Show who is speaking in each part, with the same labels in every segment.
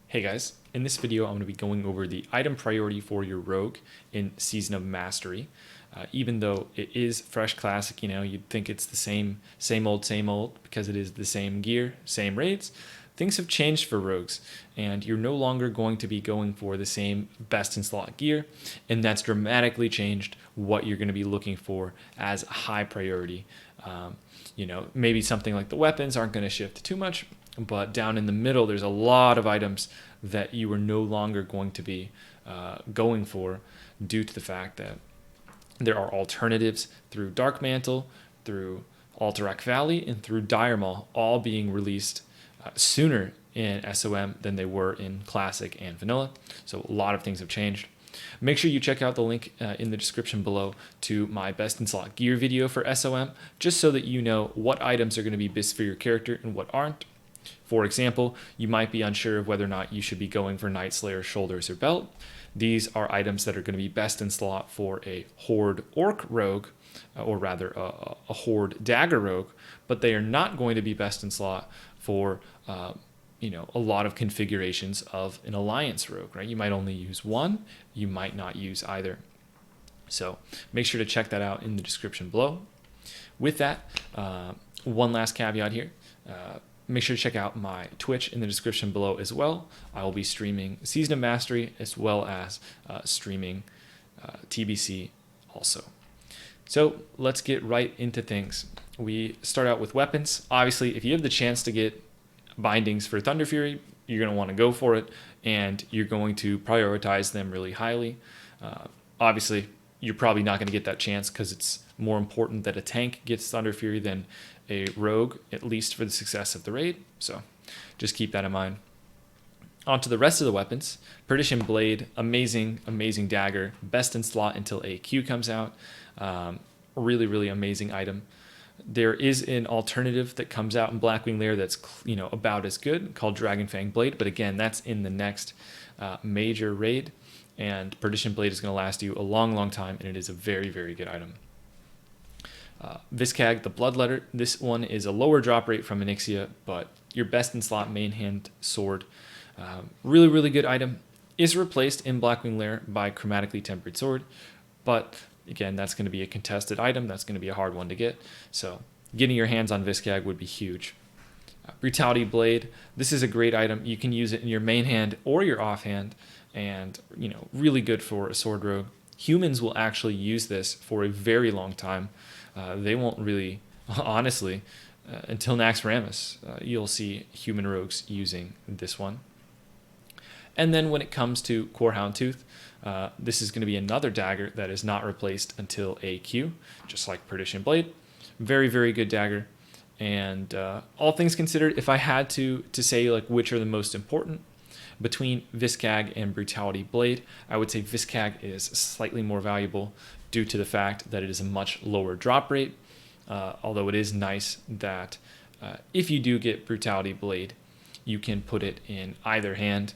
Speaker 1: Hey guys, in this video I'm going to be going over the item priority for your rogue in Season of Mastery. Even though it is fresh classic, you'd think it's the same old, because it is the same gear, same raids. Things have changed for rogues, and you're no longer going to be going for the same best in slot gear, and that's dramatically changed what you're going to be looking for as a high priority. Maybe something like the weapons aren't going to shift too much, but down in the middle, there's a lot of items that you are no longer going to be going for due to the fact that there are alternatives through Dark Mantle, through Alterac Valley, and through Dire Maul, all being released sooner in SOM than they were in Classic and Vanilla. So a lot of things have changed. Make sure you check out the link in the description below to my best in slot gear video for SOM, just so that you know what items are going to be best for your character and what aren't. For example, you might be unsure of whether or not you should be going for Night Slayer, Shoulders, or Belt. These are items that are going to be best in slot for a Horde Orc Rogue, or rather a Horde Dagger Rogue, but they are not going to be best in slot for a lot of configurations of an Alliance Rogue, right? You might only use one, you might not use either. So make sure to check that out in the description below. With that, one last caveat here. Make sure to check out my Twitch in the description below as well. I will be streaming Season of Mastery as well as streaming TBC also. So let's get right into things. We start out with weapons. Obviously, if you have the chance to get bindings for Thunder Fury, you're going to want to go for it, and you're going to prioritize them really highly. Obviously, you're probably not going to get that chance because it's more important that a tank gets Thunder Fury than a rogue, at least for the success of the raid. So just keep that in mind. On to the rest of the weapons. Perdition Blade, amazing dagger, best in slot until AQ comes out. Really amazing item. There is an alternative that comes out in Blackwing Lair that's about as good, called Dragonfang Blade, but again, that's in the next major raid, and Perdition Blade is going to last you a long time, and it is a very good item. Viscag, the Bloodletter. This one is a lower drop rate from Onyxia, but your best in slot main hand sword. Really good item. Is replaced in Blackwing Lair by Chromatically Tempered Sword, but again, that's going to be a contested item. That's going to be a hard one to get. So getting your hands on Viscag would be huge. Brutality Blade. This is a great item. You can use it in your main hand or your offhand, and really good for a sword rogue. Humans will actually use this for a very long time. They won't really, honestly, until Naxxramas, you'll see human rogues using this one. And then when it comes to Core Houndtooth, this is going to be another dagger that is not replaced until AQ, just like Perdition Blade. Very good dagger. And all things considered, if I had to say like which are the most important between Viscag and Brutality Blade, I would say Viscag is slightly more valuable due to the fact that it is a much lower drop rate, although it is nice that if you do get Brutality Blade, you can put it in either hand.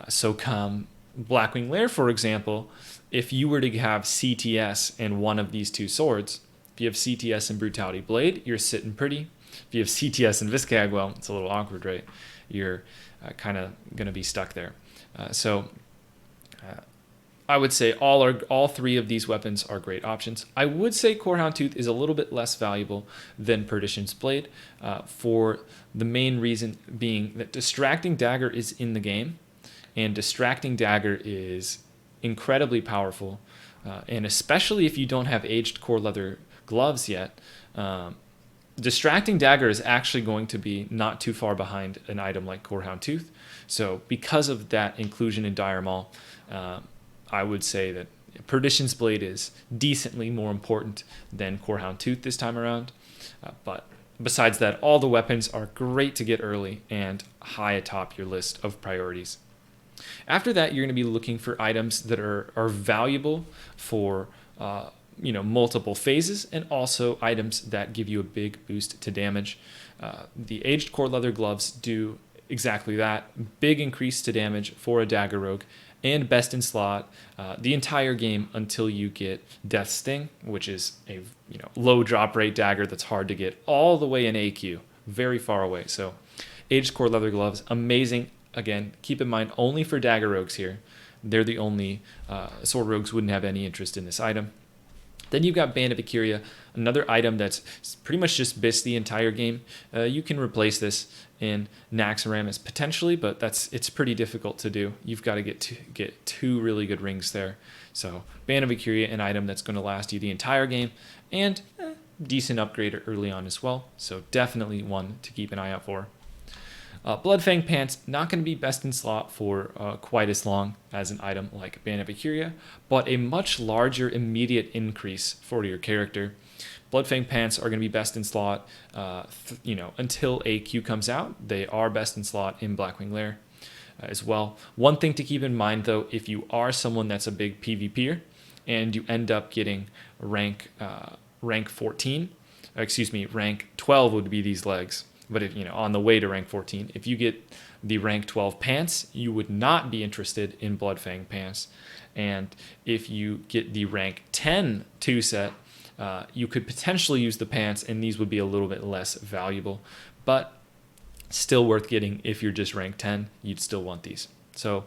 Speaker 1: So come Blackwing Lair, for example, if you were to have CTS and one of these two swords, if you have CTS and Brutality Blade, you're sitting pretty. If you have CTS and Viscag, well, it's a little awkward, right? You're kind of going to be stuck there. So I would say all three of these weapons are great options. I would say Core Houndtooth is a little bit less valuable than Perdition's Blade, for the main reason being that Distracting Dagger is in the game, and Distracting Dagger is incredibly powerful, and especially if you don't have aged core leather gloves yet, Distracting Dagger is actually going to be not too far behind an item like Core Houndtooth. So because of that inclusion in Dire Maul, I would say that Perdition's Blade is decently more important than Core Houndtooth this time around. But besides that, all the weapons are great to get early and high atop your list of priorities. After that, you're going to be looking for items that are valuable for multiple phases, and also items that give you a big boost to damage. The aged core leather gloves do exactly that. Big increase to damage for a dagger rogue, and best in slot the entire game until you get Death Sting, which is a low drop rate dagger that's hard to get all the way in AQ, very far away. So aged core leather gloves, amazing. again, keep in mind only for dagger rogues here. They're the only sword rogues wouldn't have any interest in this item. Then you've got Band of Ikuria, another item that's pretty much just bis the entire game. You can replace this in Naxxramas potentially, but it's pretty difficult to do. You've got to get two really good rings there. So Band of Ikuria, an item that's going to last you the entire game, and decent upgrade early on as well. So definitely one to keep an eye out for. Bloodfang Pants, not going to be best in slot for quite as long as an item like Band of Ikuria, but a much larger immediate increase for your character. Bloodfang Pants are going to be best in slot, until AQ comes out. They are best in slot in Blackwing Lair as well. One thing to keep in mind, though, if you are someone that's a big PvPer and you end up getting rank 14, rank 12 would be these legs. But if on the way to rank 14, if you get the rank 12 pants, you would not be interested in Bloodfang Pants. And if you get the rank 10 2-set, you could potentially use the pants, and these would be a little bit less valuable, but still worth getting. If you're just rank 10, you'd still want these. So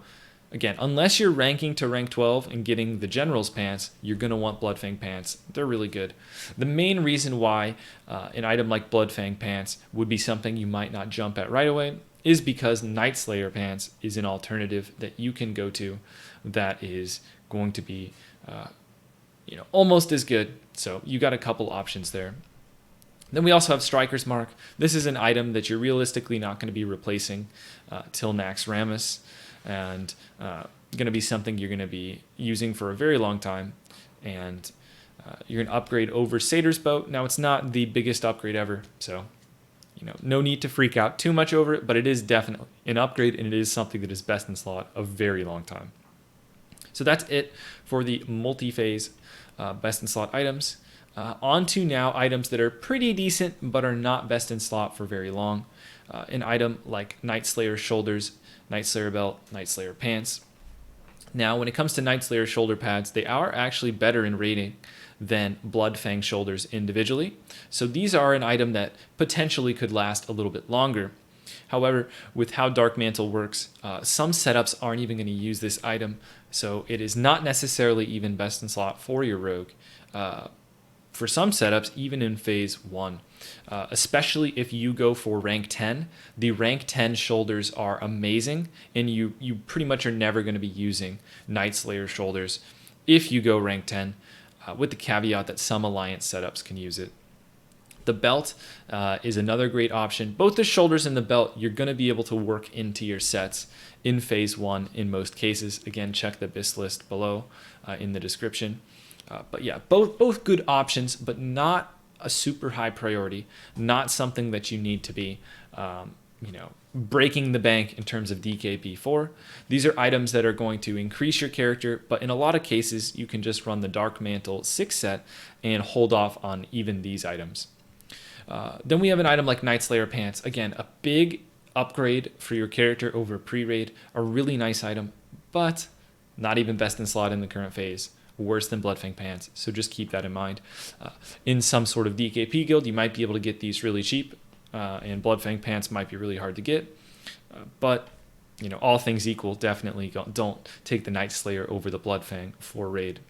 Speaker 1: again, unless you're ranking to rank 12 and getting the General's Pants, you're going to want Bloodfang Pants. They're really good. The main reason why an item like Bloodfang Pants would be something you might not jump at right away is because Nightslayer Pants is an alternative that you can go to that is going to be almost as good. So you got a couple options there. Then we also have Striker's Mark. This is an item that you're realistically not going to be replacing till Naxxramas, and going to be something you're going to be using for a very long time. And you're going to upgrade over Satyr's Boat. Now, it's not the biggest upgrade ever, so no need to freak out too much over it, but it is definitely an upgrade, and it is something that is best in slot a very long time. So that's it for the multi-phase best in slot items. On to now items that are pretty decent but are not best in slot for very long. An item like Nightslayer Shoulders, Nightslayer Belt, Nightslayer Pants. Now, when it comes to Nightslayer Shoulder Pads, they are actually better in rating than Bloodfang Shoulders individually. So these are an item that potentially could last a little bit longer. However, with how Dark Mantle works, some setups aren't even going to use this item, so it is not necessarily even best in slot for your rogue. For some setups, even in phase 1, especially if you go for rank 10, the rank 10 shoulders are amazing, and you pretty much are never going to be using Nightslayer Shoulders if you go rank 10, with the caveat that some alliance setups can use it. The belt is another great option. Both the shoulders and the belt, you're going to be able to work into your sets in phase 1 in most cases. Again, check the BIS list below in the description. But yeah, both good options, but not a super high priority, not something that you need to be breaking the bank in terms of DKP for. These are items that are going to increase your character, but in a lot of cases, you can just run the Dark Mantle 6 set and hold off on even these items. Then we have an item like Nightslayer Pants. Again, a big upgrade for your character over pre-raid, a really nice item, but not even best in slot in the current phase. Worse than Bloodfang Pants, so just keep that in mind. In some sort of DKP guild, you might be able to get these really cheap, and Bloodfang Pants might be really hard to get, but all things equal, definitely don't take the Nightslayer over the Bloodfang for raid.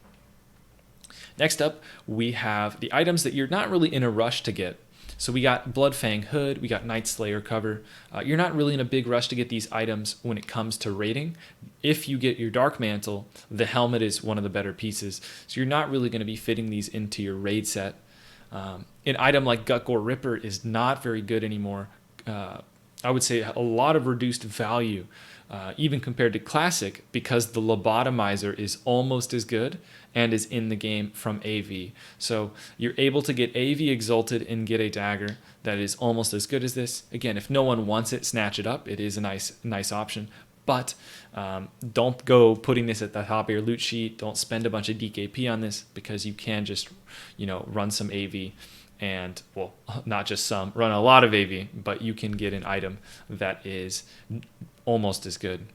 Speaker 1: Next up, we have the items that you're not really in a rush to get. So we got Bloodfang Hood, we got Nightslayer Cover. You're not really in a big rush to get these items when it comes to raiding. If you get your Dark Mantle, the helmet is one of the better pieces. So you're not really going to be fitting these into your raid set. An item like Gutgore Ripper is not very good anymore. I would say a lot of reduced value, even compared to Classic, because the Lobotomizer is almost as good and is in the game from AV. So you're able to get AV Exalted and get a dagger that is almost as good as this. Again, if no one wants it, snatch it up. It is a nice option. But don't go putting this at the top of your loot sheet. Don't spend a bunch of DKP on this, because you can just run some AV. And, well, not just some, run a lot of AV, but you can get an item that is almost as good.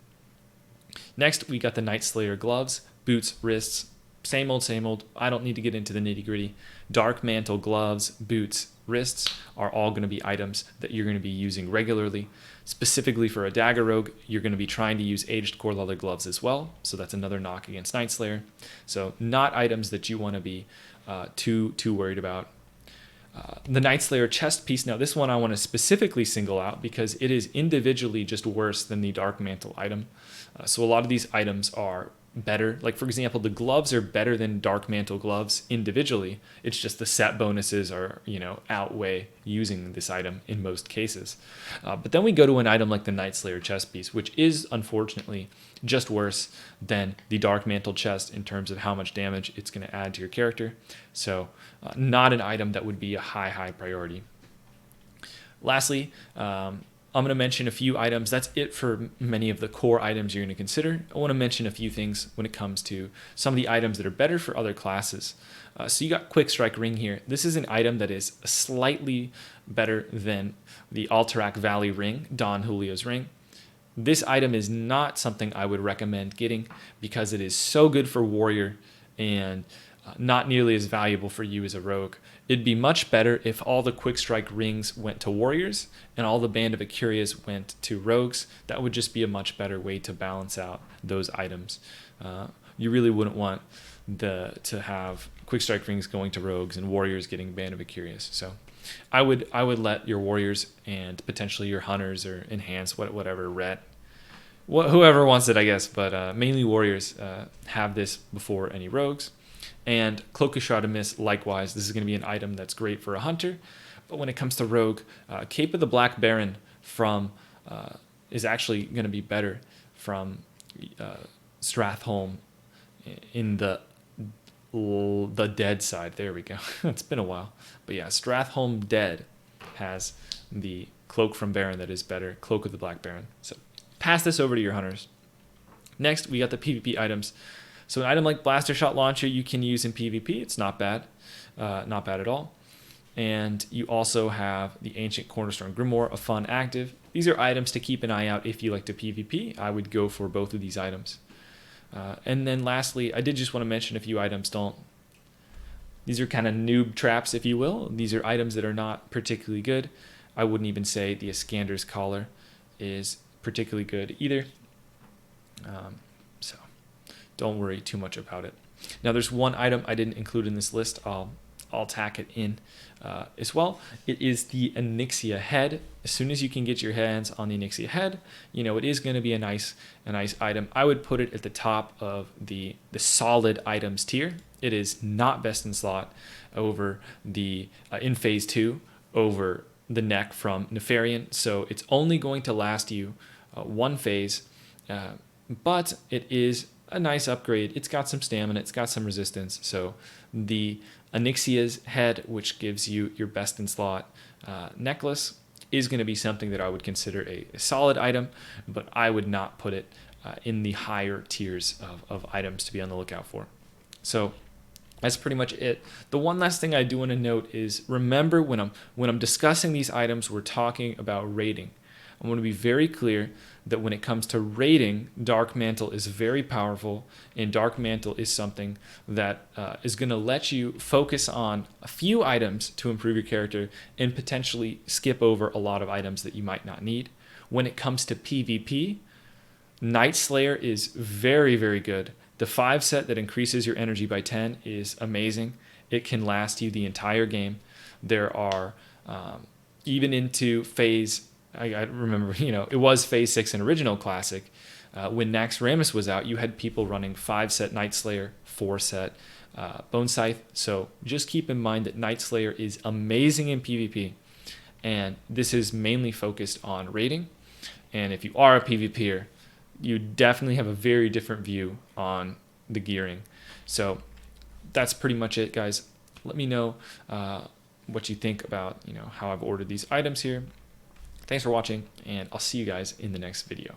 Speaker 1: Next, we got the Nightslayer gloves, boots, wrists, same old, same old. I don't need to get into the nitty gritty. Dark Mantle gloves, boots, wrists are all going to be items that you're going to be using regularly. Specifically for a dagger rogue, you're going to be trying to use aged core leather gloves as well. So that's another knock against Night Slayer. So not items that you want to be too worried about. The Night Slayer chest piece. Now this one I want to specifically single out because it is individually just worse than the Dark Mantle item. So a lot of these items are better. Like for example, the gloves are better than Dark Mantle gloves individually. It's just the set bonuses are, outweigh using this item in most cases. But then we go to an item like the Night Slayer chest piece, which is unfortunately just worse than the Dark Mantle chest in terms of how much damage it's going to add to your character. So not an item that would be a high priority. Lastly, I'm going to mention a few items. That's it for many of the core items you're going to consider. I want to mention a few things when it comes to some of the items that are better for other classes. So you got Quick Strike Ring here. This is an item that is slightly better than the Alterac Valley Ring, Don Julio's ring. This item is not something I would recommend getting because it is so good for warrior and not nearly as valuable for you as a rogue. It'd be much better if all the Quick Strike rings went to warriors and all the Band of Icurias went to rogues. That would just be a much better way to balance out those items. You really wouldn't want to have Quick Strike rings going to rogues and warriors getting Band of Icurias. So I would let your warriors and potentially your hunters or enhance whatever ret, whoever wants it, I guess, but mainly warriors have this before any rogues. And Cloak of Shroud of Mist, likewise, this is going to be an item that's great for a hunter. But when it comes to rogue, Cape of the Black Baron is actually going to be better from Stratholme in the dead side. There we go. It's been a while. But yeah, Stratholme Dead has the Cloak from Baron that is better. Cloak of the Black Baron. So pass this over to your hunters. Next, we got the PvP items. So an item like Blaster Shot Launcher you can use in PvP. It's not bad. Not bad at all. And you also have the Ancient Cornerstone Grimoire, a fun active. These are items to keep an eye out if you like to PvP. I would go for both of these items. And then lastly, I did just want to mention a few items. These are kind of noob traps, if you will. These are items that are not particularly good. I wouldn't even say the Iskander's Collar is particularly good either. So don't worry too much about it. Now there's one item I didn't include in this list. I'll tack it in as well. It is the Onyxia head. As soon as you can get your hands on the Onyxia head, it is going to be a nice item. I would put it at the top of the solid items tier. It is not best in slot over the in phase 2 over the neck from Nefarian. So it's only going to last you one phase, but it is a nice upgrade. It's got some stamina, it's got some resistance. So the Onyxia's head, which gives you your best in slot necklace, is going to be something that I would consider a solid item, but I would not put it in the higher tiers of items to be on the lookout for. So that's pretty much it. The one last thing I do want to note is remember when I'm discussing these items, we're talking about rating. I want to be very clear that when it comes to rating, Dark Mantle is very powerful, and Dark Mantle is something that is going to let you focus on a few items to improve your character and potentially skip over a lot of items that you might not need. When it comes to PvP, Night Slayer is very, very good. The 5 set that increases your energy by 10 is amazing. It can last you the entire game. There are, even into phase... I remember, it was phase 6 in original classic. When Naxxramas was out, you had people running 5 set Night Slayer, 4 set Bone Scythe. So just keep in mind that Night Slayer is amazing in PvP. And this is mainly focused on rating. And if you are a PvPer, you definitely have a very different view on the gearing. So that's pretty much it, guys. Let me know what you think about how I've ordered these items here. Thanks for watching, and I'll see you guys in the next video.